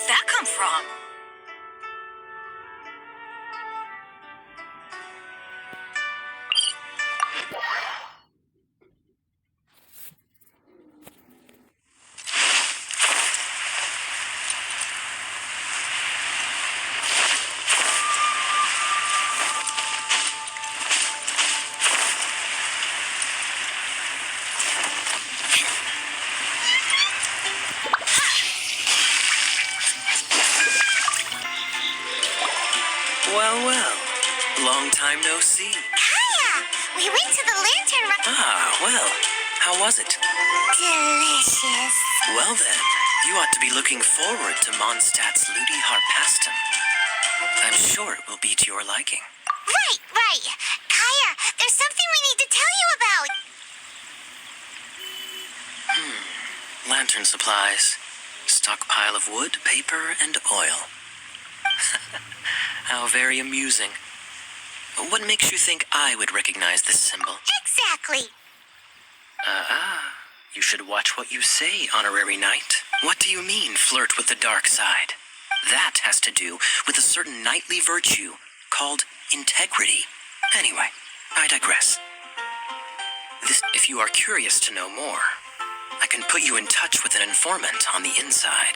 that come from? Well, well. Long time no see. Kaya! We went to the lantern run. Ah, well. How was it? Delicious. Well then, you ought to be looking forward to Mondstadt's Ludi Harpastum. I'm sure it will be to your liking. Right. Kaya, there's something we need to tell you about. Lantern supplies. Stockpile of wood, paper, and oil. How very amusing. What makes you think I would recognize this symbol? Exactly. You should watch what you say, honorary knight. What do you mean, flirt with the dark side? That has to do with a certain knightly virtue called integrity. Anyway, I digress. If you are curious to know more, I can put you in touch with an informant on the inside.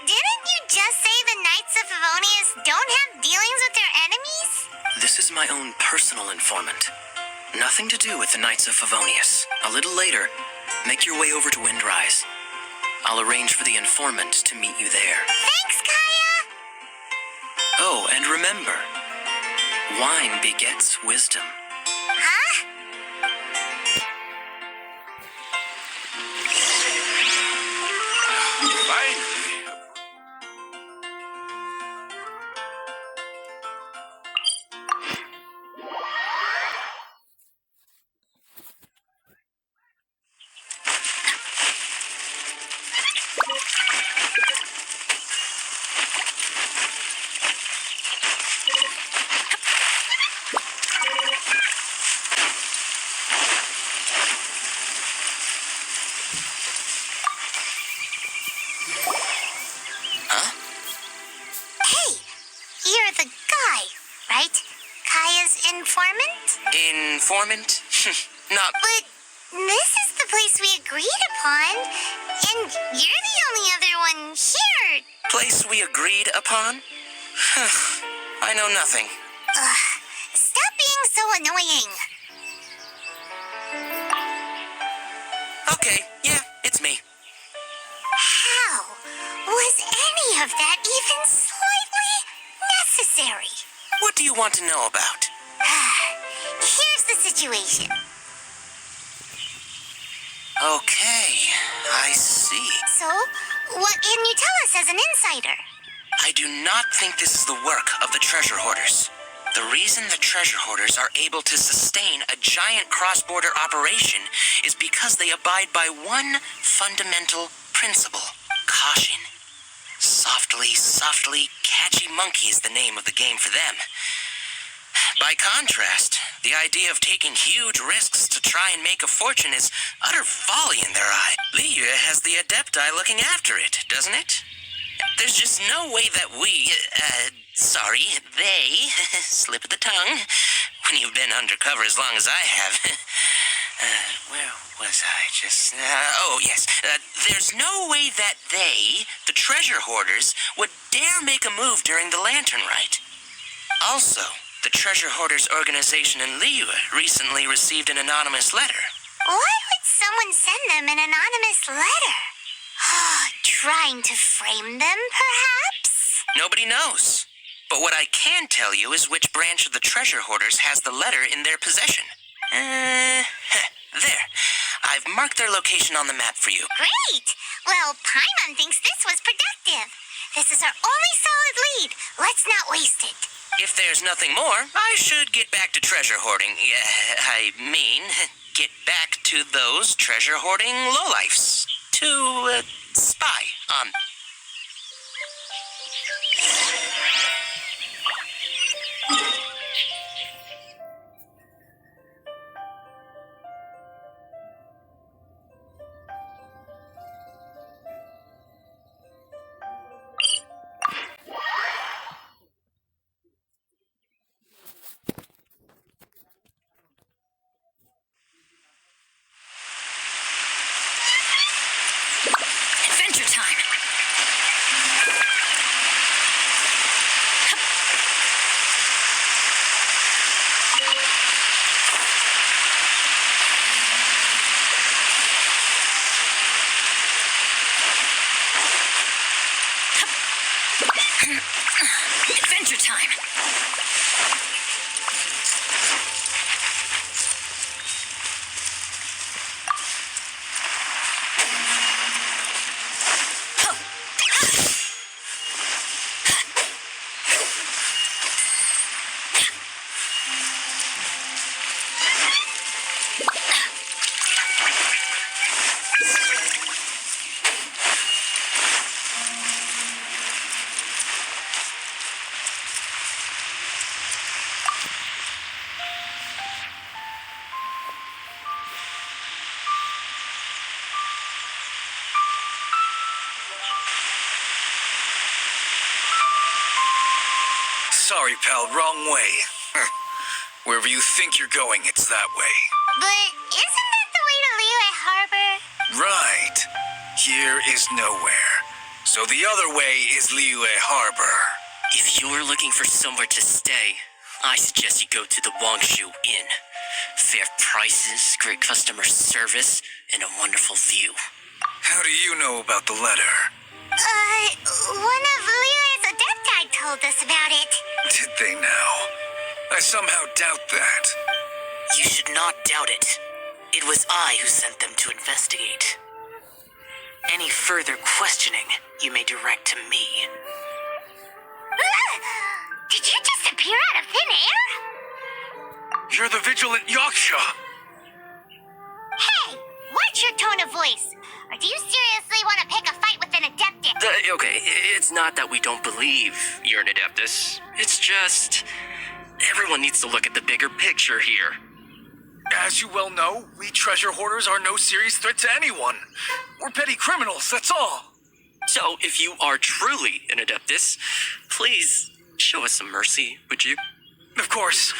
Didn't you just say the Knights of Favonius don't have dealings with their enemies? This is my own personal informant. Nothing to do with the Knights of Favonius. A little later, make your way over to Windrise. I'll arrange for the informant to meet you there. Thanks, Kaya! Oh, and remember, wine begets wisdom. Huh? Finally. Hey, you're the guy, right? Kaya's informant? Informant? Not... But this is the place we agreed upon, and you're the only other one here. place we agreed upon? I know nothing. Stop being so annoying. Okay, yeah, it's me. How was any of that even slightly necessary? What do you want to know about? Here's the situation. Okay, I see. So, what can you tell us as an insider? I do not think this is the work of the treasure hoarders. The reason the treasure hoarders are able to sustain a giant cross-border operation is because they abide by one fundamental principle: caution. Softly, catchy monkey is the name of the game for them. By contrast, the idea of taking huge risks to try and make a fortune is utter folly in their eye. Liu has the Adepti looking after it, doesn't it? There's just no way that they, slip of the tongue, when you've been undercover as long as I have. Where was I just... there's no way that they, the treasure hoarders, would dare make a move during the lantern rite. Also, the treasure hoarders organization in Liyue recently received an anonymous letter. Why would someone send them an anonymous letter? Trying to frame them, perhaps? Nobody knows. But what I can tell you is which branch of the treasure hoarders has the letter in their possession. There. I've marked their location on the map for you. Great! Well, Paimon thinks this was productive. This is our only solid lead. Let's not waste it. If there's nothing more, I should get back to treasure hoarding. Get back to those treasure hoarding lowlifes. To, spy on. Sorry, pal, wrong way. Wherever you think you're going, it's that way. But isn't that the way to Liyue Harbor? Right. Here is nowhere. So the other way is Liyue Harbor. If you're looking for somewhere to stay, I suggest you go to the Wangshu Inn. Fair prices, great customer service, and a wonderful view. How do you know about the letter? One of Liyue's adepti told us about it. Did they now? I somehow doubt that. You should not doubt it. It was I who sent them to investigate. Any further questioning, you may direct to me. Did you just appear out of thin air? You're the vigilant Yaksha. Hey, what's your tone of voice? Or do you seriously want to pick a fight with an Adeptus? Okay, it's not that we don't believe you're an Adeptus. It's just... everyone needs to look at the bigger picture here. As you well know, we treasure hoarders are no serious threat to anyone. We're petty criminals, that's all. So, if you are truly an Adeptus, please show us some mercy, would you? Of course.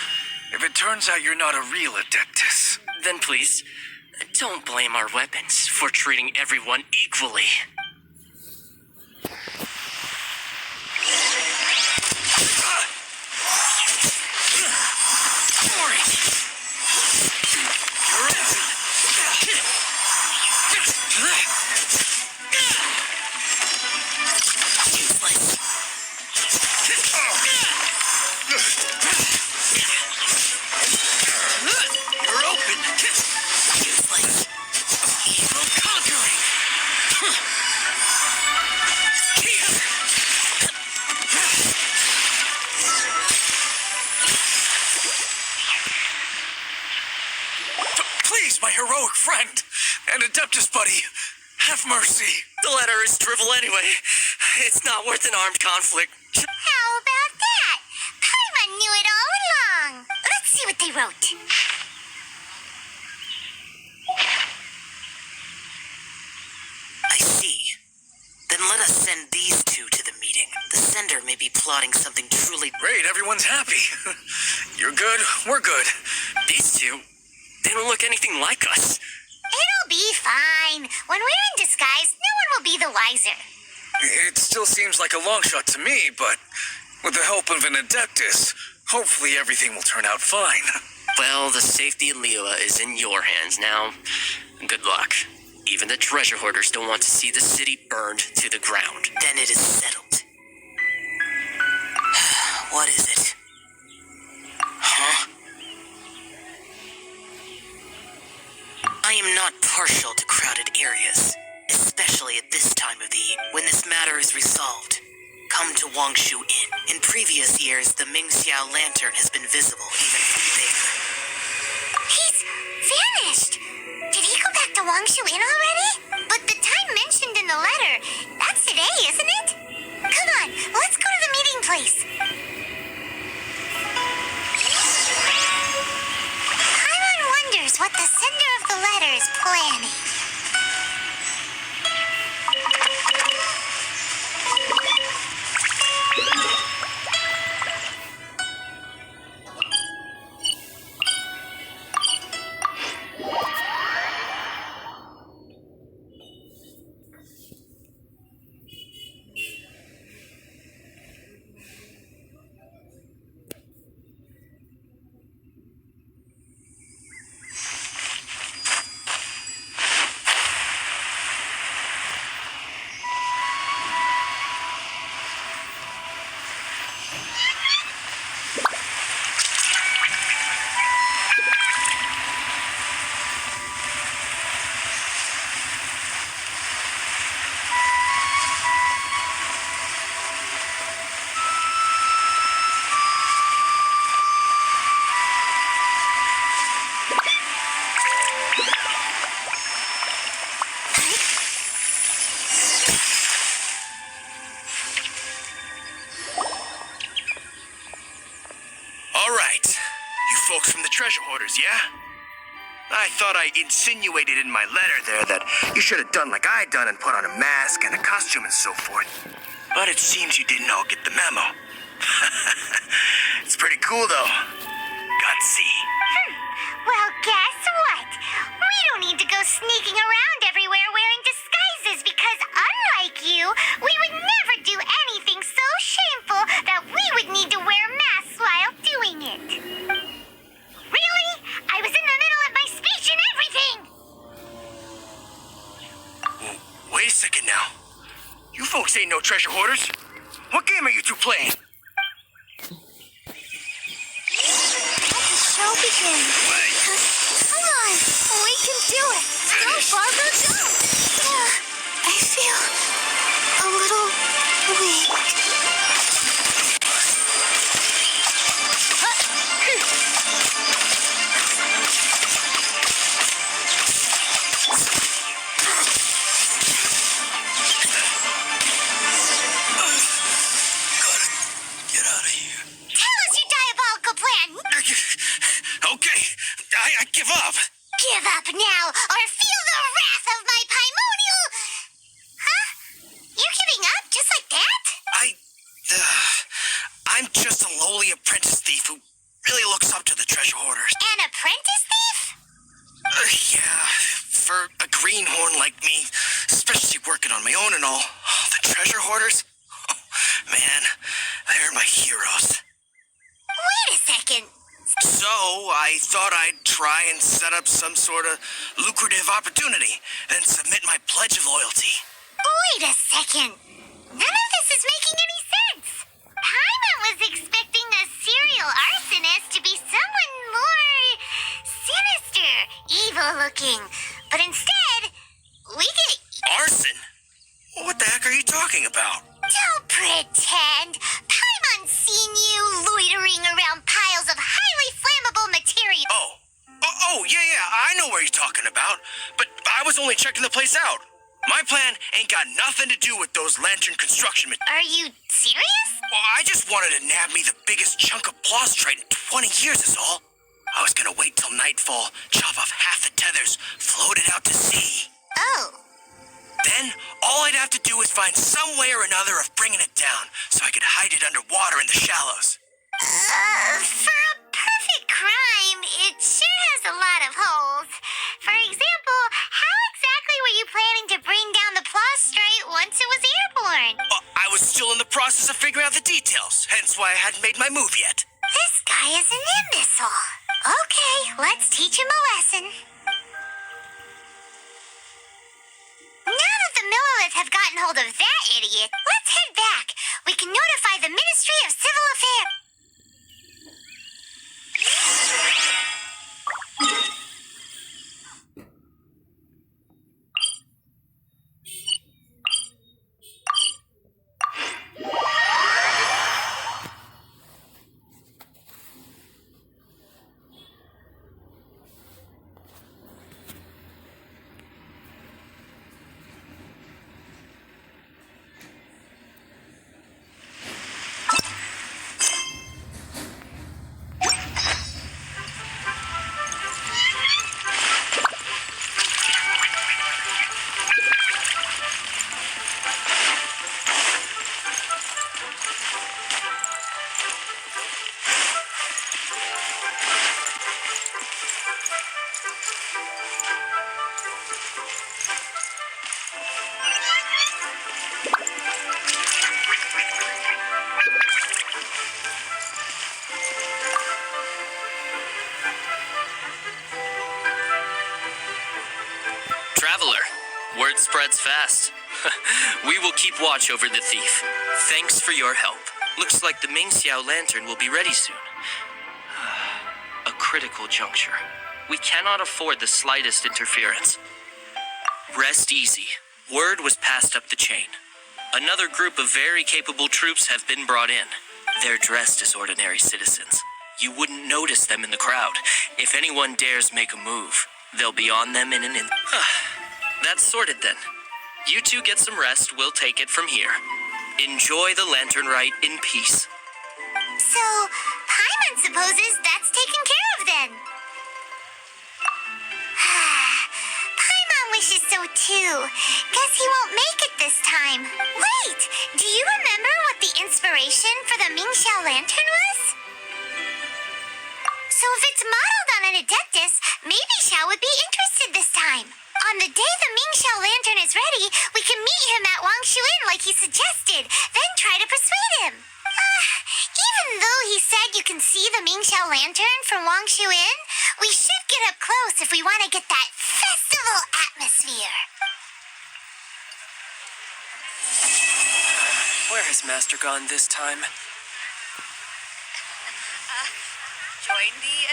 If it turns out you're not a real Adeptus. Then please, don't blame our weapons for treating everyone equally. You're open. Useless. Evil conquering. Please, my heroic friend and Adeptus buddy, have mercy. The letter is drivel anyway. It's not worth an armed conflict. How about that? Paimon knew it all along. Let's see what they wrote. I see. Then let us send these two to the meeting. The sender may be plotting something truly... Great, everyone's happy. You're good, we're good. These two, they don't look anything like us. It'll be fine. When we're in disguise, no one will be the wiser. It still seems like a long shot to me, but with the help of an Adeptus, hopefully everything will turn out fine. Well, the safety of Liyue is in your hands now. Good luck. Even the treasure hoarders don't want to see the city burned to the ground. Then it is settled. What is it? Huh? I am not partial to crowded areas, especially at this time of the year, when this matter is resolved. Come to Wangshu Inn. In previous years, the Mingxiao lantern has been visible even from there. He's vanished. Did he go back to Wangshu Inn already? But the time mentioned in the letter, that's today, isn't it? Come on, let's go to the meeting place. Paimon wonders what the sender of the letter is planning. folks from the treasure hoarders, yeah? I thought I insinuated in my letter there that you should have done like I done and put on a mask and a costume and so forth. But it seems you didn't all get the memo. It's pretty cool, though. Gutsy. Well, guess what? We don't need to go sneaking around everywhere wearing disguises because, unlike you, we would never do anything so shameful that we would need to wear masks while doing it. Really? I was in the middle of my speech and everything! Wait a second now. You folks ain't no treasure hoarders. What game are you two playing? Let the show begin. Come on, we can do it. Go, Fargo, go! I feel a little weak. Get out of here. Tell us your diabolical plan. Okay, I give up. Give up now, or feel the wrath of my primordial... Huh? You're giving up just like that? I'm just a lowly apprentice thief who really looks up to the treasure hoarders. An apprentice thief? Yeah, for a greenhorn like me, especially working on my own and all, the treasure hoarders, man, they're my heroes. Wait a second. So I thought I'd try and set up some sort of lucrative opportunity and submit my pledge of loyalty. Wait a second. None of this is making any sense. Paimon was expecting a serial arsonist to be someone more sinister, evil-looking. But instead, we get... Arson? What the heck are you talking about? Don't pretend. Paimon's seen you loitering around piles of highly flammable material. Oh, yeah, I know what you're talking about. But I was only checking the place out. My plan ain't got nothing to do with those lantern construction materials. Are you serious? Well, I just wanted to nab me the biggest chunk of plastrite in 20 years is all. I was gonna wait till nightfall, chop off half the tethers, float it out to sea. Oh. Then, all I'd have to do is find some way or another of bringing it down, so I could hide it underwater in the shallows. For a perfect crime, it sure has a lot of holes. For example, how exactly were you planning to bring down the plastrite once it was airborne? I was still in the process of figuring out the details, hence why I hadn't made my move yet. This guy is an imbecile. Okay, let's teach him a lesson. Now that the Millilith have gotten hold of that idiot, let's head back. We can notify the Ministry of Civil Affairs. Traveler, word spreads fast. We will keep watch over the thief. Thanks for your help. Looks like the Mingxiao lantern will be ready soon. A critical juncture. We cannot afford the slightest interference. Rest easy. Word was passed up the chain. Another group of very capable troops have been brought in. They're dressed as ordinary citizens. You wouldn't notice them in the crowd. If anyone dares make a move, they'll be on them in an instant. That's sorted then. You two get some rest, we'll take it from here. Enjoy the lantern rite in peace. So, Paimon supposes that's taken care of then. Paimon finishes so too. Guess he won't make it this time. Wait, do you remember what the inspiration for the Mingxiao lantern was? So if it's modeled on an Adeptus, maybe Xiao would be interested this time. On the day the Mingxiao lantern is ready, we can meet him at Wangshu Inn like he suggested, then try to persuade him. Even though he said you can see the Mingxiao lantern from Wangshu Inn, we should get up close if we want to get that festival atmosphere. Where has Master gone this time? Join the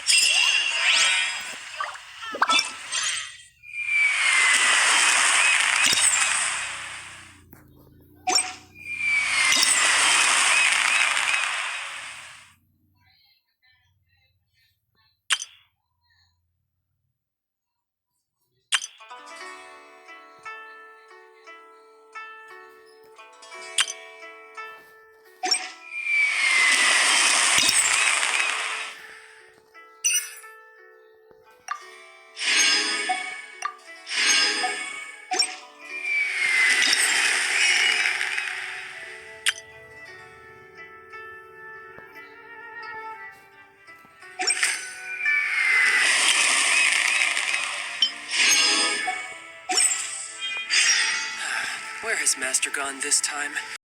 Where has Master gone this time?